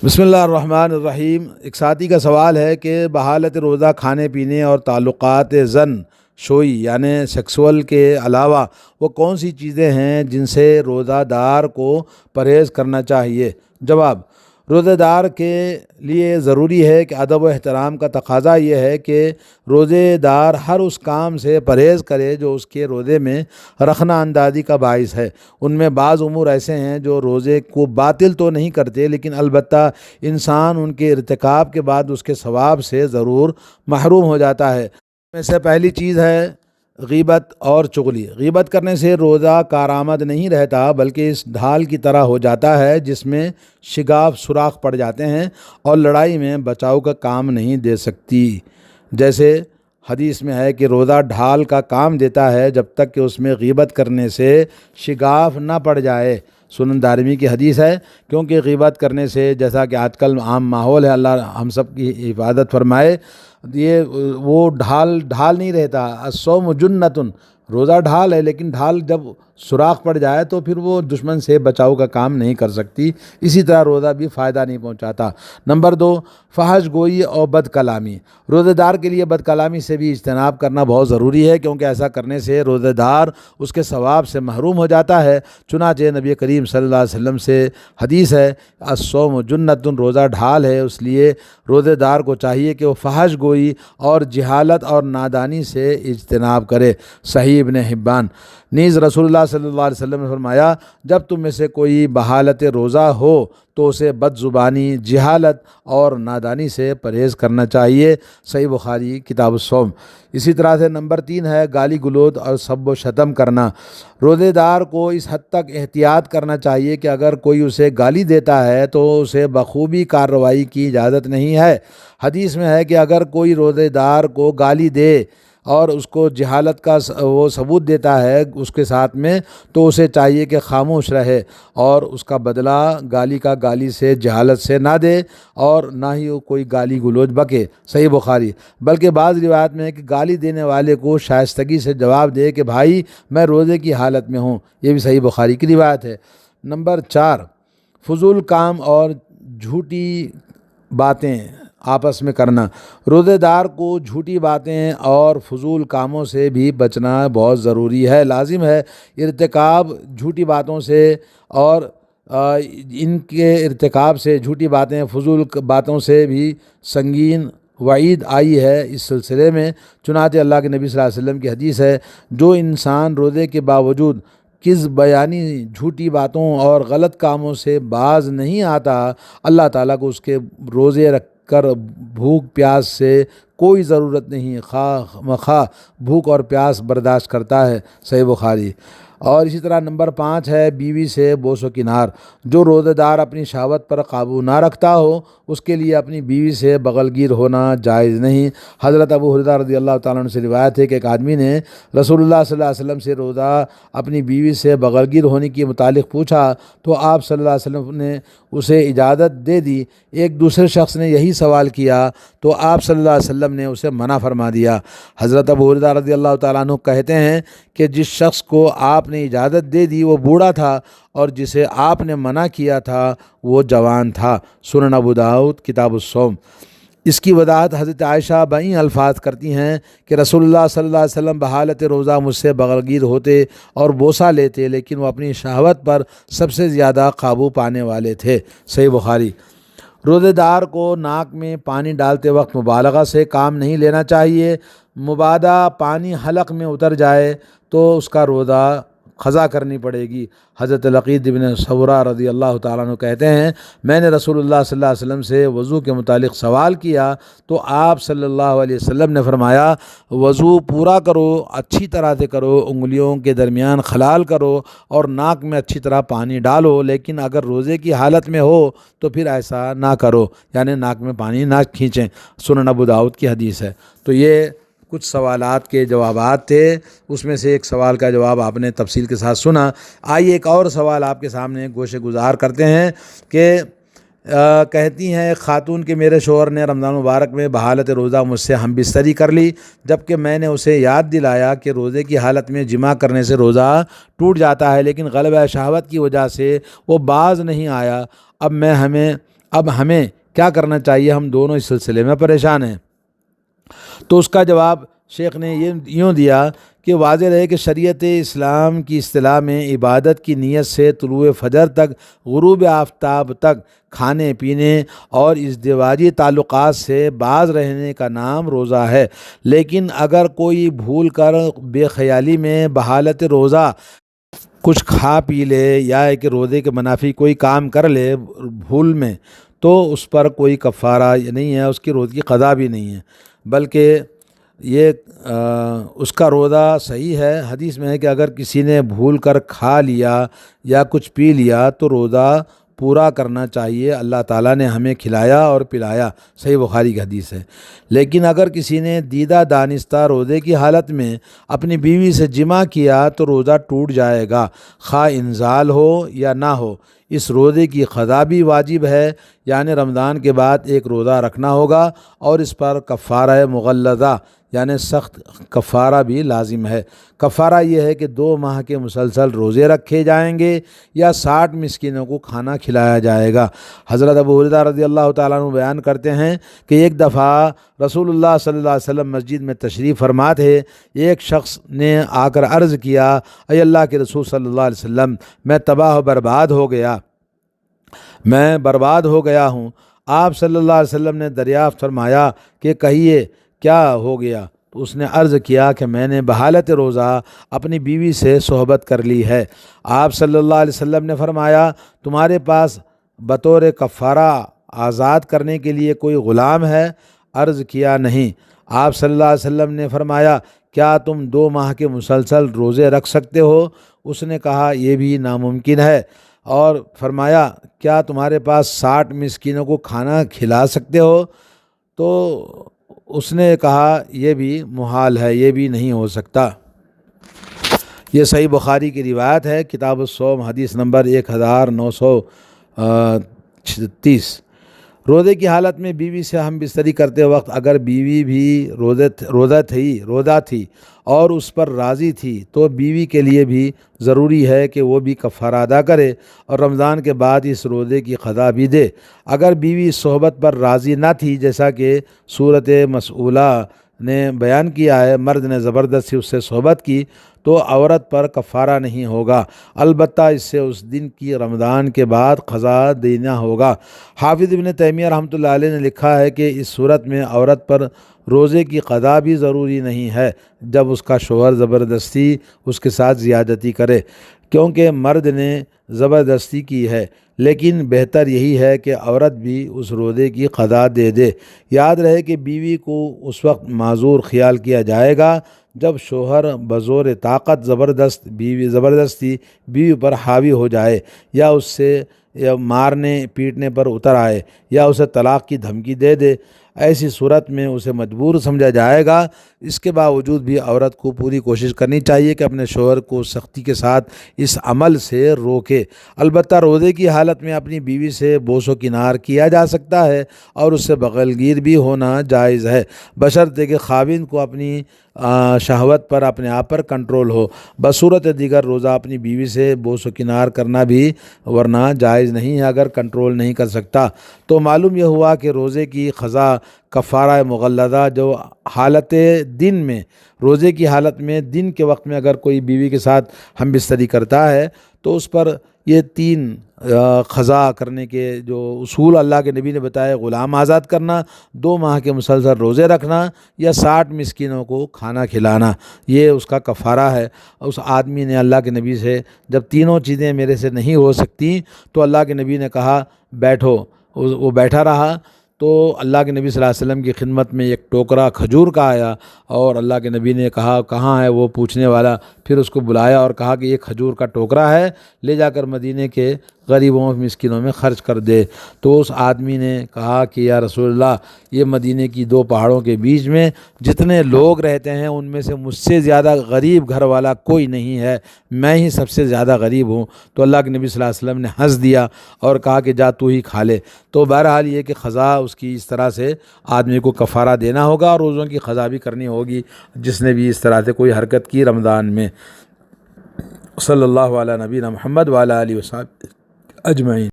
بسم اللہ الرحمن الرحیم۔ ایک ساتھی کا سوال ہے کہ بحالت روزہ کھانے پینے اور تعلقات زن شوئی یعنی سیکسول کے علاوہ وہ کون سی چیزیں ہیں جن سے روزہ دار کو پرہیز کرنا چاہیے؟ جواب: روزہ دار کے لیے ضروری ہے کہ ادب و احترام کا تقاضا یہ ہے کہ روزے دار ہر اس کام سے پرہیز کرے جو اس کے روزے میں رخنہ اندازی کا باعث ہے۔ ان میں بعض امور ایسے ہیں جو روزے کو باطل تو نہیں کرتے، لیکن البتہ انسان ان کے ارتکاب کے بعد اس کے ثواب سے ضرور محروم ہو جاتا ہے۔ میں سے پہلی چیز ہے غیبت اور چغلی۔ غیبت کرنے سے روزہ کارآمد نہیں رہتا بلکہ اس ڈھال کی طرح ہو جاتا ہے جس میں شگاف سوراخ پڑ جاتے ہیں اور لڑائی میں بچاؤ کا کام نہیں دے سکتی۔ جیسے حدیث میں ہے کہ روزہ ڈھال کا کام دیتا ہے جب تک کہ اس میں غیبت کرنے سے شگاف نہ پڑ جائے۔ سنن دارمی کی حدیث ہے، کیونکہ غیبت کرنے سے، جیسا کہ آج کل عام ماحول ہے، اللہ ہم سب کی حفاظت فرمائے، یہ وہ ڈھال نہیں رہتا۔ الصوم جنۃ، روزہ ڈھال ہے، لیکن ڈھال جب سوراخ پڑ جائے تو پھر وہ دشمن سے بچاؤ کا کام نہیں کر سکتی۔ اسی طرح روزہ بھی فائدہ نہیں پہنچاتا۔ نمبر 2، فحش گوئی اور بد کلامی۔ روزہ دار کے لیے بد کلامی سے بھی اجتناب کرنا بہت ضروری ہے، کیونکہ ایسا کرنے سے روزہ دار اس کے ثواب سے محروم ہو جاتا ہے۔ چنانچہ نبی کریم صلی اللہ علیہ وسلم سے حدیث ہے، الصوم جنۃ، روزہ ڈھال ہے، اس لیے روزہ دار کو چاہیے کہ وہ فحش گوئی اور جہالت اور نادانی سے اجتناب کرے۔ صحیح ابن حبان۔ نیز رسول اللہ صلی اللہ علیہ وسلم نے فرمایا، جب تم میں سے کوئی بحالت روزہ ہو تو اسے بد زبانی، جہالت اور نادانی سے پرہیز کرنا چاہیے۔ صحیح بخاری کتاب الصوم۔ اسی طرح سے نمبر 3 ہے گالی گلوچ اور سب و شتم کرنا۔ روزے دار کو اس حد تک احتیاط کرنا چاہیے کہ اگر کوئی اسے گالی دیتا ہے تو اسے بخوبی کارروائی کی اجازت نہیں ہے۔ حدیث میں ہے کہ اگر کوئی روزے دار کو گالی دے اور اس کو جہالت کا وہ ثبوت دیتا ہے اس کے ساتھ میں، تو اسے چاہیے کہ خاموش رہے اور اس کا بدلہ گالی کا گالی سے، جہالت سے نہ دے، اور نہ ہی وہ کوئی گالی گلوچ بکے۔ صحیح بخاری۔ بلکہ بعض روایات میں ہے کہ گالی دینے والے کو شائستگی سے جواب دے کہ بھائی میں روزے کی حالت میں ہوں۔ یہ بھی صحیح بخاری کی روایت ہے۔ نمبر 4، فضول کام اور جھوٹی باتیں آپس میں کرنا۔ روزے دار کو جھوٹی باتیں اور فضول کاموں سے بھی بچنا بہت ضروری ہے۔ لازم ہے ارتکاب جھوٹی باتوں سے، اور ان کے ارتکاب سے، جھوٹی باتیں، فضول باتوں سے بھی سنگین وعید آئی ہے اس سلسلے میں۔ چنانچہ اللہ کے نبی صلی اللہ علیہ وسلم کی حدیث ہے، جو انسان روزے کے باوجود کذب بیانی، جھوٹی باتوں اور غلط کاموں سے باز نہیں آتا، اللہ تعالیٰ کو اس کے روزے رکھ کر بھوک پیاس سے کوئی ضرورت نہیں، خواہ مخواہ بھوک اور پیاس برداشت کرتا ہے۔ صحیح بخاری۔ اور اسی طرح نمبر 5 ہے بیوی سے بوس و کنار۔ جو روزہ دار اپنی شہوت پر قابو نہ رکھتا ہو اس کے لیے اپنی بیوی سے بغل گیر ہونا جائز نہیں۔ حضرت ابو ہریرہ رضی اللہ تعالیٰ عنہ سے روایت ہے کہ ایک آدمی نے رسول اللہ صلی اللہ علیہ وسلم سے روزہ اپنی بیوی سے بغل گیر ہونے کے متعلق پوچھا تو آپ صلی اللہ علیہ وسلم نے اسے اجازت دے دی۔ ایک دوسرے شخص نے یہی سوال کیا تو آپ صلی اللہ علیہ وسلم نے اسے منع فرما دیا۔ حضرت ابو ہریرہ رضی اللہ تعالیٰ عنہ کہتے ہیں کہ جس شخص کو آپ نے اجازت دے دی وہ بوڑھا تھا، اور جسے آپ نے منع کیا تھا وہ جوان تھا۔ سنن ابو داؤد کتاب الصوم۔ اس کی وضاحت حضرت عائشہ بئیں الفاظ کرتی ہیں کہ رسول اللہ صلی اللہ علیہ وسلم بحالت روزہ مجھ سے بغل گیر ہوتے اور بوسہ لیتے، لیکن وہ اپنی شہوت پر سب سے زیادہ قابو پانے والے تھے۔ صحیح بخاری۔ روزے دار کو ناک میں پانی ڈالتے وقت مبالغہ سے کام نہیں لینا چاہیے۔ مبادا پانی حلق میں اتر جائے تو اس کا روزہ قضا کرنی پڑے گی۔ حضرت لقید بن صبرہ رضی اللہ تعالیٰ عنہ کہتے ہیں، میں نے رسول اللہ صلی اللہ علیہ وسلم سے وضو کے متعلق سوال کیا تو آپ صلی اللہ علیہ وسلم نے فرمایا، وضو پورا کرو، اچھی طرح سے کرو، انگلیوں کے درمیان خلال کرو اور ناک میں اچھی طرح پانی ڈالو، لیکن اگر روزے کی حالت میں ہو تو پھر ایسا نہ کرو، یعنی ناک میں پانی نہ کھینچیں۔ سنن ابو داؤد کی حدیث ہے۔ تو یہ کچھ سوالات کے جوابات تھے، اس میں سے ایک سوال کا جواب آپ نے تفصیل کے ساتھ سنا۔ آئیے ایک اور سوال آپ کے سامنے گوشے گزار کرتے ہیں کہ کہتی ہیں ایک خاتون کہ میرے شوہر نے رمضان مبارک میں بحالت روزہ مجھ سے ہم بستری کر لی، جبکہ میں نے اسے یاد دلایا کہ روزے کی حالت میں جماع کرنے سے روزہ ٹوٹ جاتا ہے، لیکن غلبہ شہوت کی وجہ سے وہ باز نہیں آیا۔ اب ہمیں کیا کرنا چاہیے؟ ہم دونوں اس سلسلے میں پریشان ہیں۔ تو اس کا جواب شیخ نے یوں دیا کہ واضح رہے کہ شریعت اسلام کی اصطلاح میں عبادت کی نیت سے طلوع فجر تک، غروب آفتاب تک کھانے پینے اور ازدواجی تعلقات سے باز رہنے کا نام روزہ ہے۔ لیکن اگر کوئی بھول کر بے خیالی میں بحالت روزہ کچھ کھا پی لے یا کہ روزے کے منافی کوئی کام کر لے بھول میں، تو اس پر کوئی کفارہ نہیں ہے، اس کی روزے کی قضا بھی نہیں ہے، بلکہ یہ اس کا روزہ صحیح ہے۔ حدیث میں ہے کہ اگر کسی نے بھول کر کھا لیا یا کچھ پی لیا تو روزہ پورا کرنا چاہیے، اللہ تعالیٰ نے ہمیں کھلایا اور پلایا، صحیح بخاری کی حدیث ہے۔ لیکن اگر کسی نے دیدہ دانستہ روزے کی حالت میں اپنی بیوی سے جمع کیا تو روزہ ٹوٹ جائے گا، خواہ انزال ہو یا نہ ہو۔ اس روزے کی قضا بھی واجب ہے، یعنی رمضان کے بعد ایک روزہ رکھنا ہوگا اور اس پر کفارہ مغلظہ یعنی سخت کفارہ بھی لازم ہے۔ کفارہ یہ ہے کہ 2 ماہ کے مسلسل روزے رکھے جائیں گے یا 60 مسکینوں کو کھانا کھلایا جائے گا۔ حضرت ابو ہریرہ رضی اللہ تعالیٰ عنہ بیان کرتے ہیں کہ ایک دفعہ رسول اللہ صلی اللہ علیہ وسلم مسجد میں تشریف فرما تھے۔ ایک شخص نے آ کر عرض کیا، اے اللہ کے رسول صلی اللہ علیہ وسلم، میں تباہ و برباد ہو گیا ہوں۔ آپ صلی اللہ علیہ وسلم نے دریافت فرمایا کہ کہیے کیا ہو گیا؟ تو اس نے عرض کیا کہ میں نے بحالت روزہ اپنی بیوی سے صحبت کر لی ہے۔ آپ صلی اللہ علیہ وسلم نے فرمایا، تمہارے پاس بطور کفارہ آزاد کرنے کے لیے کوئی غلام ہے؟ عرض کیا نہیں۔ آپ صلی اللہ علیہ وسلم نے فرمایا، کیا تم 2 ماہ کے مسلسل روزے رکھ سکتے ہو؟ اس نے کہا، یہ بھی ناممکن ہے۔ اور فرمایا، کیا تمہارے پاس 60 مسکینوں کو کھانا کھلا سکتے ہو؟ تو اس نے کہا، یہ بھی محال ہے، یہ بھی نہیں ہو سکتا۔ یہ صحیح بخاری کی روایت ہے، کتاب الصوم حدیث نمبر 1936۔ روزے کی حالت میں بیوی سے ہم بستری کرتے وقت اگر بیوی بھی روزہ تھی اور اس پر راضی تھی تو بیوی کے لیے بھی ضروری ہے کہ وہ بھی کفارہ ادا کرے اور رمضان کے بعد اس روزے کی قضا بھی دے۔ اگر بیوی صحبت پر راضی نہ تھی، جیسا کہ صورت مسئولہ نے بیان کیا ہے، مرد نے زبردستی اس سے صحبت کی، تو عورت پر کفارہ نہیں ہوگا، البتہ اس سے اس دن کی رمضان کے بعد قضا دینا ہوگا۔ حافظ ابن تیمیہ رحمۃ اللہ علیہ نے لکھا ہے کہ اس صورت میں عورت پر روزے کی قضا بھی ضروری نہیں ہے جب اس کا شوہر زبردستی اس کے ساتھ زیادتی کرے، کیونکہ مرد نے زبردستی کی ہے، لیکن بہتر یہی ہے کہ عورت بھی اس روزے کی قضا دے دے۔ یاد رہے کہ بیوی کو اس وقت معذور خیال کیا جائے گا جب شوہر بزور طاقت زبردستی بیوی پر حاوی ہو جائے یا اس سے مارنے پیٹنے پر اتر آئے یا اسے طلاق کی دھمکی دے دے۔ ایسی صورت میں اسے مجبور سمجھا جائے گا۔ اس کے باوجود بھی عورت کو پوری کوشش کرنی چاہیے کہ اپنے شوہر کو سختی کے ساتھ اس عمل سے روکے۔ البتہ روزے کی حالت میں اپنی بیوی سے بوس و کنار کیا جا سکتا ہے اور اس سے بغلگیر بھی ہونا جائز ہے، بشرطے کہ خاوند کو اپنی شہوت پر اپنے آپ پر کنٹرول ہو۔ بصورت دیگر روزہ اپنی بیوی سے بوس و کنار کرنا بھی ورنہ جائز نہیں ہے اگر کنٹرول نہیں کر سکتا۔ تو معلوم یہ ہوا کہ روزے کی قضا کفارہ مغلظہ جو حالت دن میں، روزے کی حالت میں دن کے وقت میں اگر کوئی بیوی کے ساتھ ہم بستری کرتا ہے تو اس پر یہ 3 قضا کرنے کے جو اصول اللہ کے نبی نے بتائے، غلام آزاد کرنا، 2 ماہ کے مسلسل روزے رکھنا یا 60 مسکینوں کو کھانا کھلانا، یہ اس کا کفارہ ہے۔ اس آدمی نے اللہ کے نبی سے جب تینوں چیزیں میرے سے نہیں ہو سکتی تو اللہ کے نبی نے کہا بیٹھو، وہ بیٹھا رہا تو اللہ کے نبی صلی اللہ علیہ وسلم کی خدمت میں ایک ٹوکرا کھجور کا آیا اور اللہ کے نبی نے کہا کہاں ہے وہ پوچھنے والا، پھر اس کو بلایا اور کہا کہ یہ کھجور کا ٹوکرا ہے، لے جا کر مدینے کے غریبوں مسکینوں میں خرچ کر دے۔ تو اس آدمی نے کہا کہ یا رسول اللہ، یہ مدینے کی 2 پہاڑوں کے بیچ میں جتنے لوگ رہتے ہیں ان میں سے مجھ سے زیادہ غریب گھر والا کوئی نہیں ہے، میں ہی سب سے زیادہ غریب ہوں۔ تو اللہ کے نبی صلی اللہ علیہ وسلم نے ہنس دیا اور کہا کہ جا تو ہی کھا لے۔ تو بہرحال یہ کہ قضا اس کی اس طرح سے آدمی کو کفارہ دینا ہوگا اور روزوں کی قضا بھی کرنی ہوگی جس نے بھی اس طرح سے کوئی حرکت کی رمضان میں۔ صلی اللہ علیہ نبینا محمد وعلی آلہ وصحبہ اجمعین۔